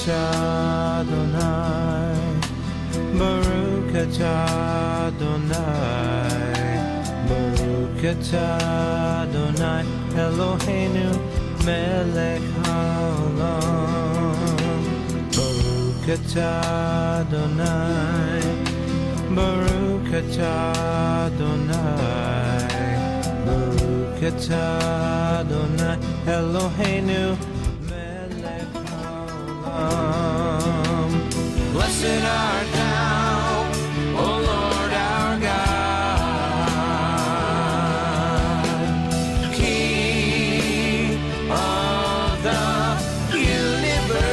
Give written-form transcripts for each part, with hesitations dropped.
atah Adonai, Baruch atah Adonai, Baruch atah Adonai, Eloheinu melech haolam. Baruch atah Adonai, Baruch atah Adonai, Baruch atah Adonai, Eloheinu melech haolam. Blessed art thou, O Lord our God, King of the universe.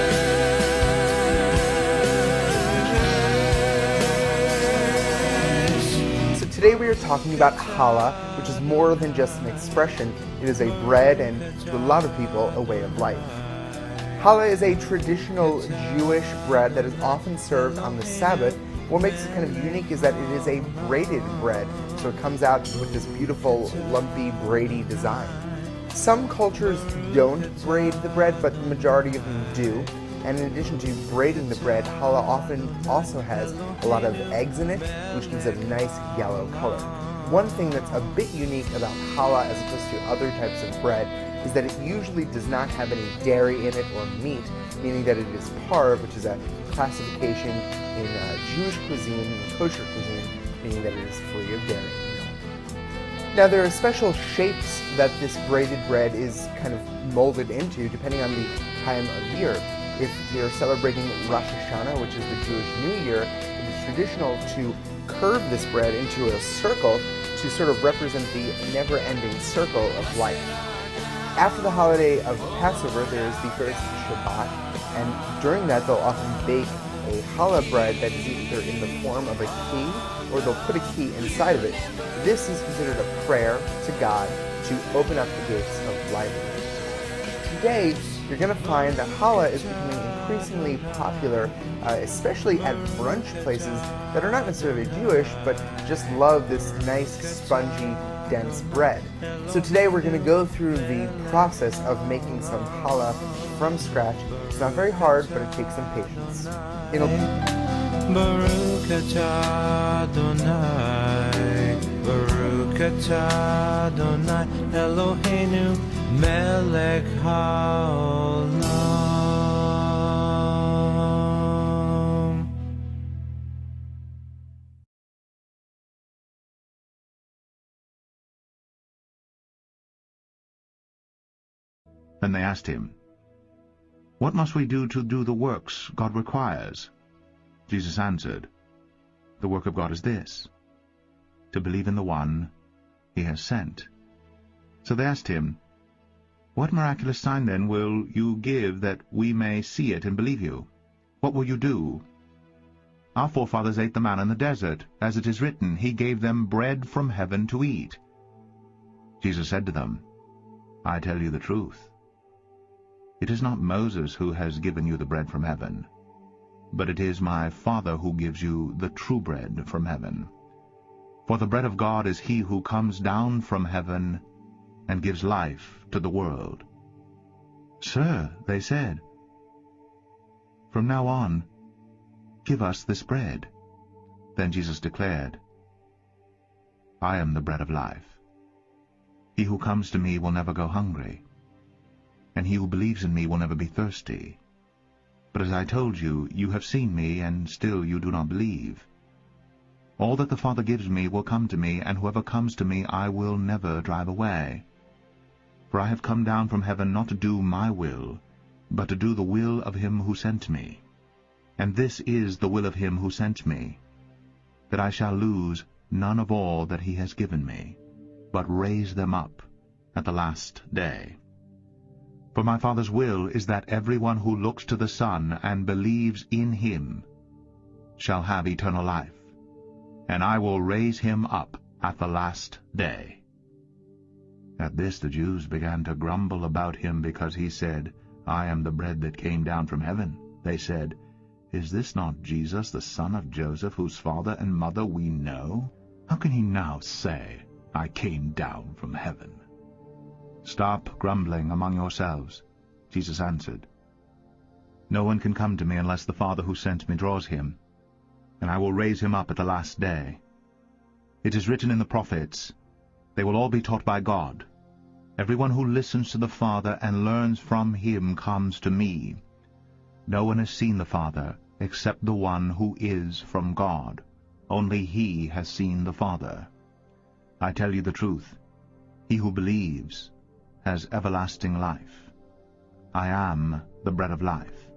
So today we are talking about challah, which is more than just an expression. It is a bread and, to a lot of people, a way of life. Challah is a traditional Jewish bread that is often served on the Sabbath. What makes it kind of unique is that it is a braided bread, so it comes out with this beautiful, lumpy, braidy design. Some cultures don't braid the bread, but the majority of them do. And in addition to braiding the bread, challah often also has a lot of eggs in it, which gives it a nice yellow color. One thing that's a bit unique about challah as opposed to other types of bread is that it usually does not have any dairy in it or meat, meaning that it is parve, which is a classification in Jewish cuisine and kosher cuisine, meaning that it is free of dairy. Now there are special shapes that this braided bread is kind of molded into depending on the time of year. If you're celebrating Rosh Hashanah, which is the Jewish New Year, it is traditional to curve this bread into a circle to sort of represent the never-ending circle of life. After the holiday of Passover, there is the first Shabbat, and during that they'll often bake a challah bread that is either in the form of a key or they'll put a key inside of it. This is considered a prayer to God to open up the gates of life. Today, you're going to find that challah is becoming increasingly popular, especially at brunch places that are not necessarily Jewish, but just love this nice, spongy, dense bread. So today we're going to go through the process of making some challah from scratch. It's not very hard, but it takes some patience. Baruch atah Adonai, Baruch atah Adonai, Eloheinu melech haolam. Then they asked him, "What must we do to do the works God requires?" Jesus answered, "The work of God is this, to believe in the one he has sent." So they asked him, "What miraculous sign then will you give that we may see it and believe you? What will you do? Our forefathers ate the manna in the desert, as it is written, He gave them bread from heaven to eat." Jesus said to them, "I tell you the truth. It is not Moses who has given you the bread from heaven, but it is my Father who gives you the true bread from heaven. For the bread of God is he who comes down from heaven and gives life to the world." "Sir," they said, "from now on, give us this bread." Then Jesus declared, "I am the bread of life. He who comes to me will never go hungry, and he who believes in me will never be thirsty. But as I told you, you have seen me, and still you do not believe. All that the Father gives me will come to me, and whoever comes to me I will never drive away. For I have come down from heaven not to do my will, but to do the will of him who sent me. And this is the will of him who sent me, that I shall lose none of all that he has given me, but raise them up at the last day. For my Father's will is that everyone who looks to the Son and believes in him shall have eternal life, and I will raise him up at the last day." At this the Jews began to grumble about him because he said, "I am the bread that came down from heaven." They said, "Is this not Jesus, the son of Joseph, whose father and mother we know? How can he now say, 'I came down from heaven'?" "Stop grumbling among yourselves," Jesus answered. No one can come to me unless the Father who sent me draws him, and I will raise him up at the last day. It is written in the prophets, they will all be taught by God. Everyone who listens to the Father and learns from him comes to me. No one has seen the Father except the one who is from God. Only he has seen the Father. I tell you the truth. He who believes has everlasting life. I am the bread of life.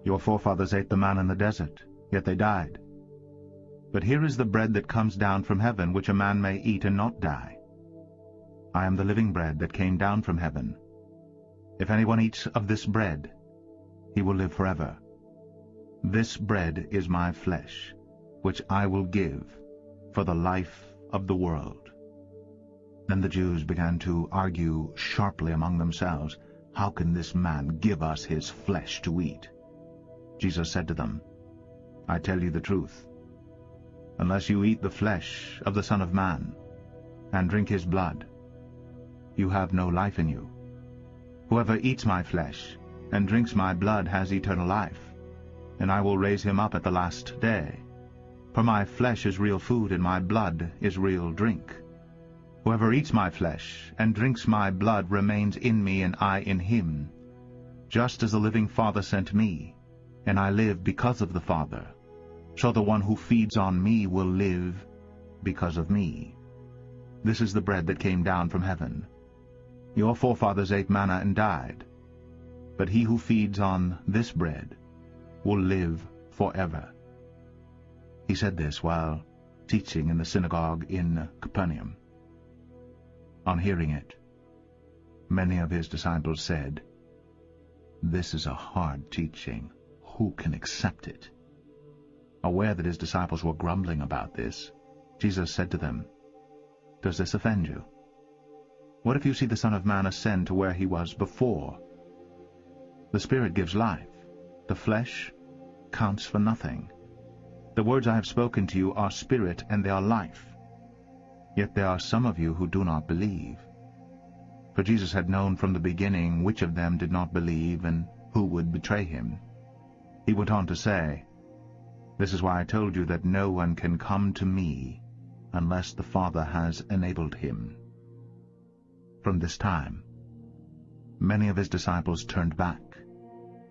Your forefathers ate the manna in the desert, yet they died. But here is the bread that comes down from heaven, which a man may eat and not die. I am the living bread that came down from heaven. If anyone eats of this bread, he will live forever. This bread is my flesh, which I will give for the life of the world. Then the Jews began to argue sharply among themselves, how can this man give us his flesh to eat? Jesus said to them, I tell you the truth. Unless you eat the flesh of the Son of Man and drink his blood, you have no life in you. Whoever eats my flesh and drinks my blood has eternal life, and I will raise him up at the last day. For my flesh is real food, and my blood is real drink. Whoever eats my flesh and drinks my blood remains in me, and I in him. Just as the living Father sent me, and I live because of the Father, so the one who feeds on me will live because of me. This is the bread that came down from heaven. Your forefathers ate manna and died, but he who feeds on this bread will live forever. He said this while teaching in the synagogue in Capernaum. On hearing it, many of his disciples said, This is a hard teaching. Who can accept it? Aware that his disciples were grumbling about this, Jesus said to them, Does this offend you? What if you see the Son of Man ascend to where he was before? The Spirit gives life. The flesh counts for nothing. The words I have spoken to you are spirit and they are life. Yet there are some of you who do not believe. For Jesus had known from the beginning which of them did not believe and who would betray him. He went on to say, This is why I told you that no one can come to me unless the Father has enabled him. From this time, many of his disciples turned back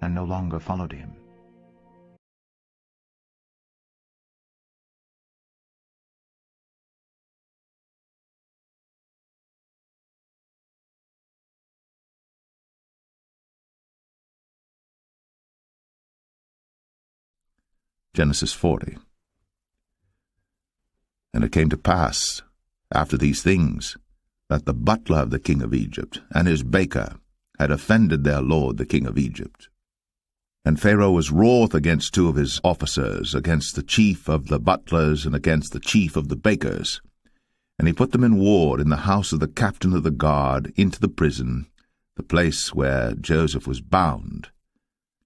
and no longer followed him. Genesis 40. And it came to pass, after these things, that the butler of the king of Egypt and his baker had offended their lord the king of Egypt. And Pharaoh was wroth against two of his officers, against the chief of the butlers and against the chief of the bakers. And he put them in ward in the house of the captain of the guard into the prison, the place where Joseph was bound.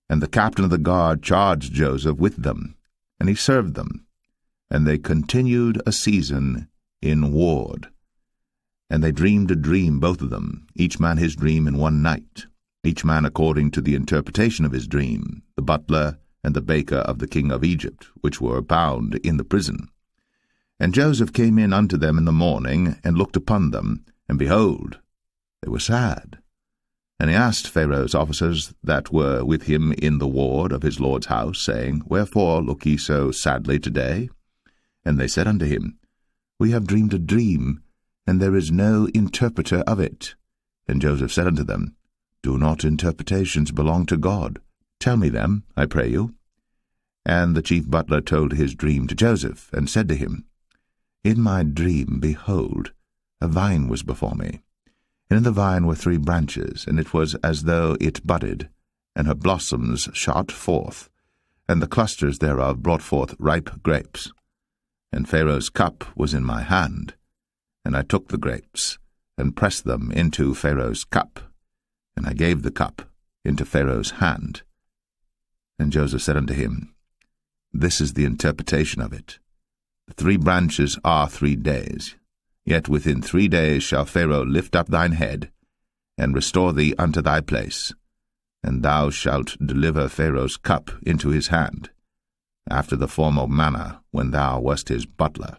And the captain of the guard charged Joseph with them, and he served them. And they continued a season in ward. And they dreamed a dream, both of them, each man his dream in one night, each man according to the interpretation of his dream, the butler and the baker of the king of Egypt, which were bound in the prison. And Joseph came in unto them in the morning, and looked upon them, and behold, they were sad. And he asked Pharaoh's officers that were with him in the ward of his lord's house, saying, Wherefore look ye so sadly today? And they said unto him, We have dreamed a dream, and there is no interpreter of it. And Joseph said unto them, Do not interpretations belong to God? Tell me them, I pray you. And the chief butler told his dream to Joseph, and said to him, In my dream, behold, a vine was before me. And in the vine were 3 branches, and it was as though it budded, and her blossoms shot forth, and the clusters thereof brought forth ripe grapes. And Pharaoh's cup was in my hand, and I took the grapes, and pressed them into Pharaoh's cup, and I gave the cup into Pharaoh's hand. And Joseph said unto him, This is the interpretation of it. The 3 branches are 3 days. Yet within 3 days shall Pharaoh lift up thine head, and restore thee unto thy place. and thou shalt deliver Pharaoh's cup into his hand, after the former manner when thou wast his butler.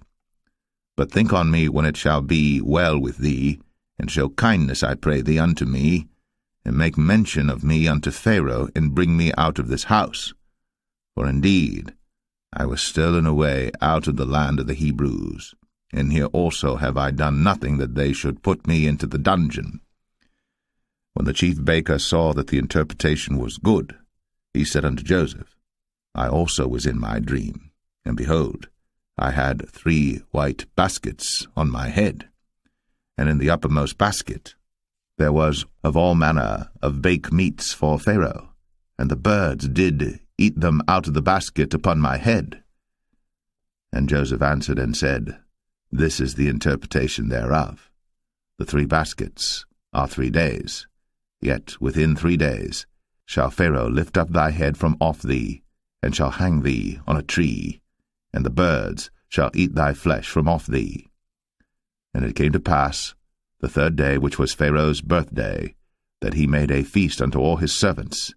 But think on me when it shall be well with thee, and show kindness, I pray thee, unto me, and make mention of me unto Pharaoh, and bring me out of this house. For indeed I was stolen away out of the land of the Hebrews, and here also have I done nothing that they should put me into the dungeon. When the chief baker saw that the interpretation was good, he said unto Joseph, I also was in my dream, and behold, I had 3 white baskets on my head, and in the uppermost basket there was of all manner of baked meats for Pharaoh, and the birds did eat them out of the basket upon my head. And Joseph answered and said, This is the interpretation thereof. The 3 baskets are 3 days, yet within 3 days shall Pharaoh lift up thy head from off thee, and shall hang thee on a tree, and the birds shall eat thy flesh from off thee. And it came to pass, the 3rd day, which was Pharaoh's birthday, that he made a feast unto all his servants,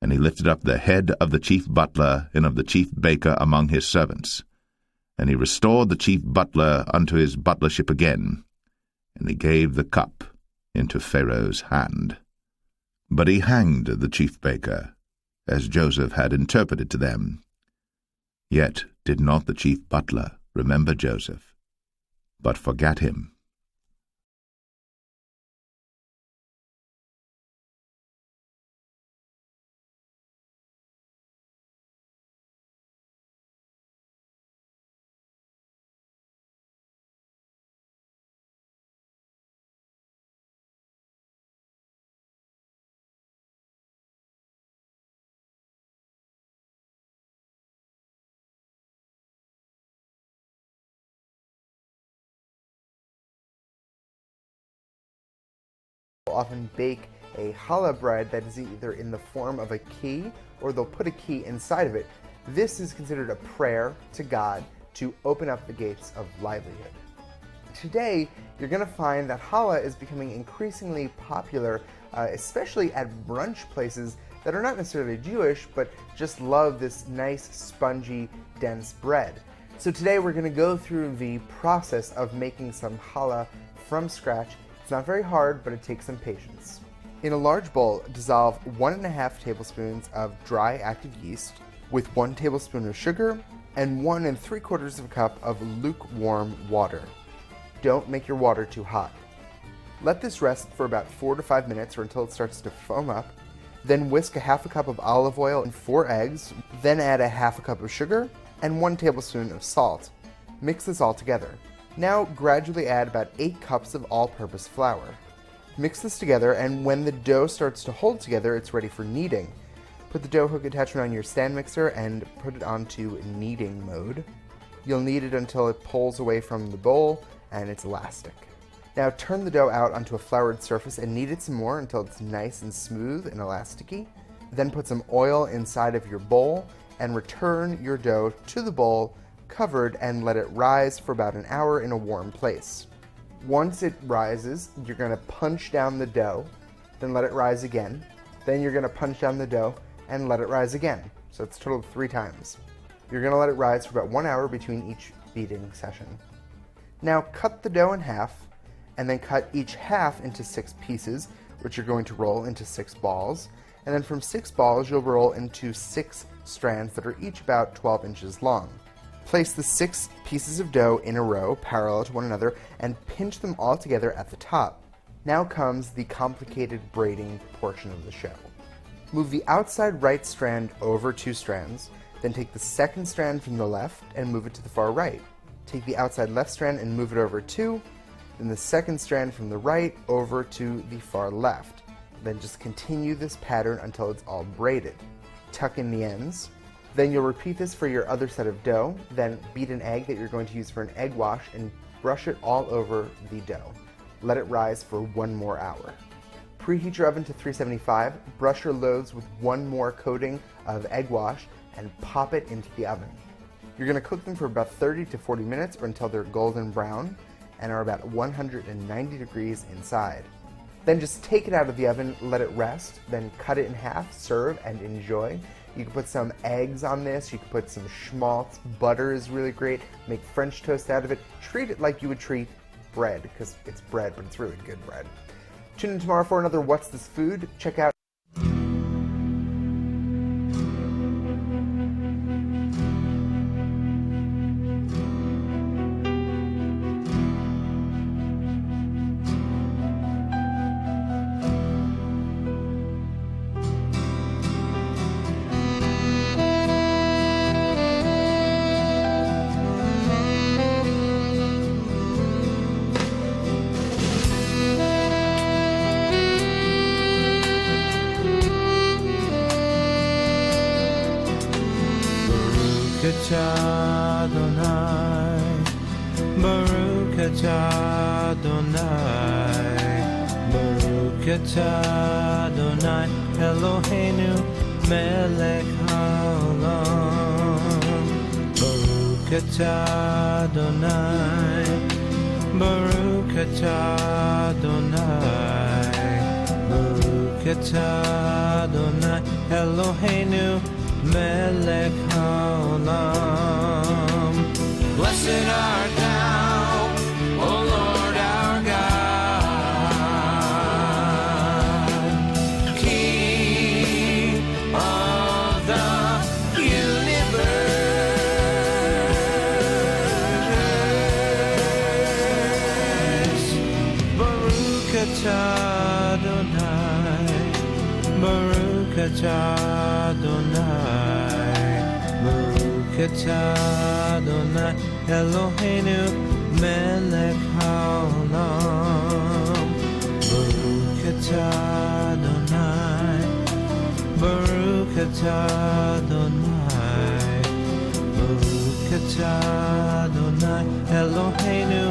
and he lifted up the head of the chief butler and of the chief baker among his servants. And he restored the chief butler unto his butlership again, and he gave the cup into Pharaoh's hand. But he hanged the chief baker, as Joseph had interpreted to them. Yet did not the chief butler remember Joseph, but forgat him. Often bake a challah bread that is either in the form of a key or they'll put a key inside of it. This is considered a prayer to God to open up the gates of livelihood. Today, you're going to find that challah is becoming increasingly popular, especially at brunch places that are not necessarily Jewish, but just love this nice, spongy, dense bread. So today we're going to go through the process of making some challah from scratch. It's not very hard, but it takes some patience. In a large bowl, dissolve 1.5 tablespoons of dry active yeast with 1 tablespoon of sugar and 1 3/4 cup of lukewarm water. Don't make your water too hot. Let this rest for about 4 to 5 minutes or until it starts to foam up. Then whisk 1/2 cup of olive oil and 4 eggs. Then add 1/2 cup of sugar and 1 tablespoon of salt. Mix this all together. Now gradually add about 8 cups of all-purpose flour. Mix this together, and when the dough starts to hold together, it's ready for kneading. Put the dough hook attachment on your stand mixer and put it onto kneading mode. You'll knead it until it pulls away from the bowl and it's elastic. Now turn the dough out onto a floured surface and knead it some more until it's nice and smooth and elasticy. Then put some oil inside of your bowl and return your dough to the bowl covered and let it rise for about an hour in a warm place. Once it rises, you're going to punch down the dough, then let it rise again. Then you're going to punch down the dough and let it rise again. So it's a total of 3 times. You're going to let it rise for about 1 hour between each beating session. Now cut the dough in half and then cut each half into 6 pieces, which you're going to roll into 6 balls. And then from 6 balls, you'll roll into 6 strands that are each about 12 inches long. Place the 6 pieces of dough in a row, parallel to one another, and pinch them all together at the top. Now comes the complicated braiding portion of the show. Move the outside right strand over 2 strands, then take the second strand from the left and move it to the far right. Take the outside left strand and move it over 2, then the second strand from the right over to the far left. Then just continue this pattern until it's all braided. Tuck in the ends. Then you'll repeat this for your other set of dough, then beat an egg that you're going to use for an egg wash and brush it all over the dough. Let it rise for 1 more hour. Preheat your oven to 375, brush your loaves with 1 more coating of egg wash, and pop it into the oven. You're going to cook them for about 30 to 40 minutes or until they're golden brown and are about 190 degrees inside. Then just take it out of the oven, let it rest, then cut it in half, serve, and enjoy. You can put some eggs on this, you can put some schmaltz, butter is really great, make French toast out of it. Treat it like you would treat bread, because it's bread, but it's really good bread. Tune in tomorrow for another What's This Food? Check out Baruch atah Adonai, Baruch atah Adonai, Eloheinu melech haolam. Baruch atah Adonai, Baruch atah Adonai, Baruch atah Adonai, Eloheinu melech haolam. Blessed art thou, O Lord our God, King of the universe. Baruch atah Adonai, Baruch atah Adonai, Baruch atah Adonai, Eloheinu melech haolam. Baruch atah Adonai, Baruch atah Adonai, Baruch atah Adonai, Eloheinu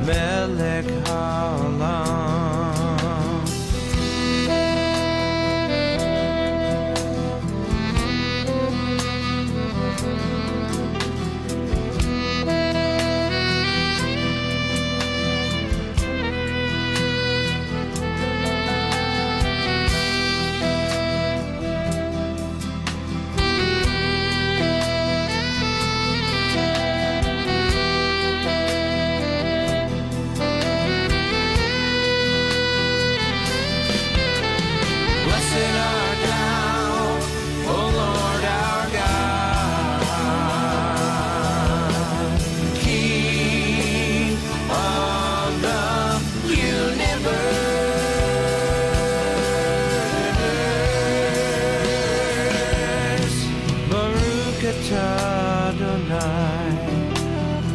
melech haolam.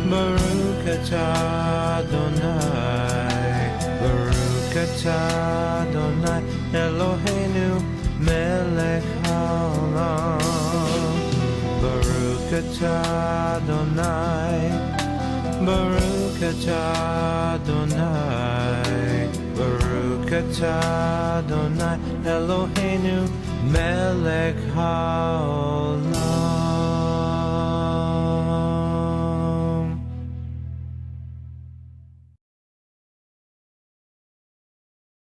Baruch atah Adonai, Baruch atah Adonai, Eloheinu melech haolam. Baruch atah Adonai, Baruch atah Adonai, Baruch atah Adonai, Eloheinu melech haolam.